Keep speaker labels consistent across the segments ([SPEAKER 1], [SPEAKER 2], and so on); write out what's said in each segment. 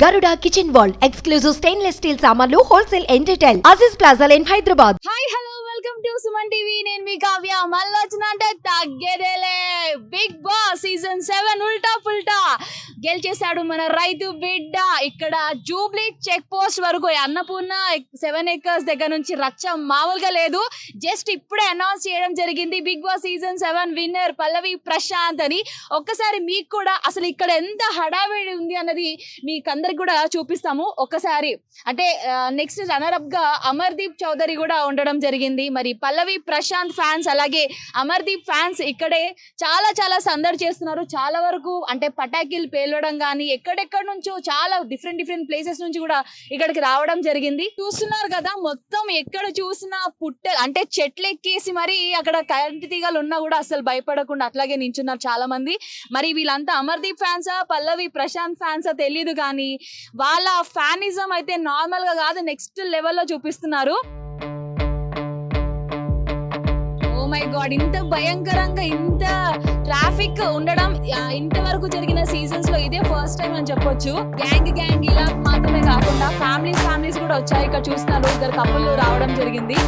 [SPEAKER 1] Garuda Kitchen World exclusive stainless steel సామాన్లు wholesale and retail Aziz plaza in Hyderabad.
[SPEAKER 2] Hi hello welcome to Suman TV. నేను మీ కావ్య. మళ్ళీ వచ్చిన అంటే తగ్గేదేలే. బిగ్ బాస్ సీజన్ 7 ఉల్టా పుల్టా గెలిచేశాడు మన రైతు బిడ్డ. ఇక్కడ జూబ్లీ చెక్ పోస్ట్ వరకు అన్నపూర్ణ 7 acres దగ్గర నుంచి రచ్చ మామూలుగా లేదు. జస్ట్ ఇప్పుడే అనౌన్స్ చేయడం జరిగింది బిగ్ బాస్ సీజన్ 7 విన్నర్ పల్లవి ప్రశాంత్ అని. ఒక్కసారి మీకు కూడా అసలు ఇక్కడ ఎంత హడావిడి ఉంది అన్నది మీకు అందరికి కూడా చూపిస్తాము. ఒక్కసారి అంటే నెక్స్ట్ రన్నర్ అప్ గా అమర్దీప్ చౌదరి కూడా ఉండడం జరిగింది. మరి పల్లవి ప్రశాంత్ ఫ్యాన్స్ అలాగే అమర్దీప్ ఫ్యాన్స్ ఇక్కడే చాలా చాలా సందడి చేస్తున్నారు. చాలా వరకు అంటే పటాకీలు పేలవడం కానీ ఎక్కడెక్కడ నుంచో చాలా డిఫరెంట్ ప్లేసెస్ నుంచి కూడా ఇక్కడికి రావడం జరిగింది. చూస్తున్నారు కదా, మొత్తం ఎక్కడ చూసినా పుట్టెలు అంటే చెట్లు ఎక్కేసి మరి అక్కడ కరెంట్ తీగలు ఉన్నా కూడా అసలు భయపడకుండా అట్లాగే నించున్నారు చాలా మంది. మరి వీళ్ళంతా అమర్దీప్ ఫ్యాన్సా పల్లవి ప్రశాంత్ ఫ్యాన్సా తెలియదు కానీ వాళ్ళ ఫ్యానిజం అయితే నార్మల్ గా కాదు, నెక్స్ట్ లెవెల్లో చూపిస్తున్నారు. ఓ మై గాడ్, ఇంత భయంకరంగా ఇంత ట్రాఫిక్ ఉండడం ఇంతవరకు జరిగిన సీజన్స్ లో ఇదే ఫస్ట్ టైం అని చెప్పొచ్చు. గ్యాంగ్ ఇలా మాత్రమే కాకుండా ఫ్యామిలీస్ కూడా వచ్చాయి. ఇక్కడ చూస్తున్నారు, ఇద్దరు కపుల్ రావడం జరిగింది.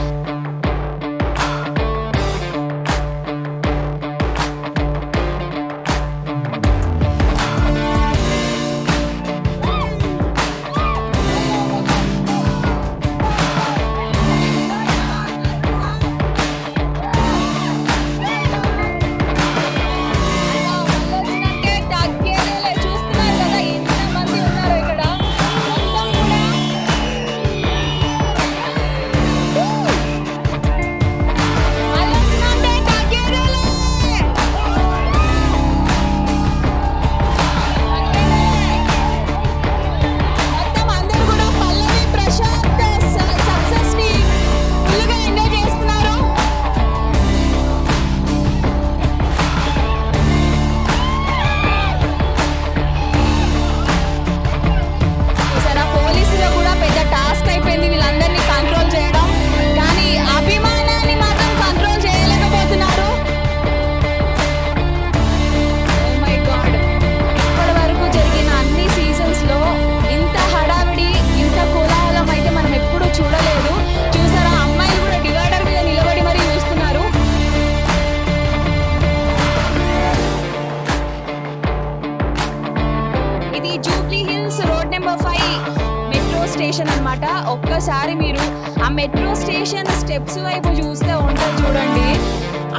[SPEAKER 2] స్టేషన్ అన్నమాట. ఒక్కసారి మీరు ఆ మెట్రో స్టేషన్ స్టెప్స్ వైపు చూస్తే ఉంటుంది చూడండి,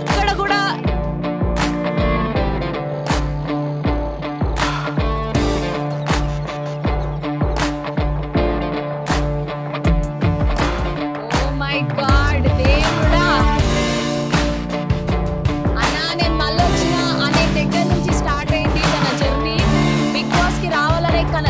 [SPEAKER 2] అక్కడ కూడా ఓ మై గాడ్ దేవుడా. అన్నా నేను మళ్ళీ వచ్చిన అనే దగ్గర నుంచి స్టార్ట్ అయింది తన జర్నీ. బిగ్ బాస్ కి రావాలనే తన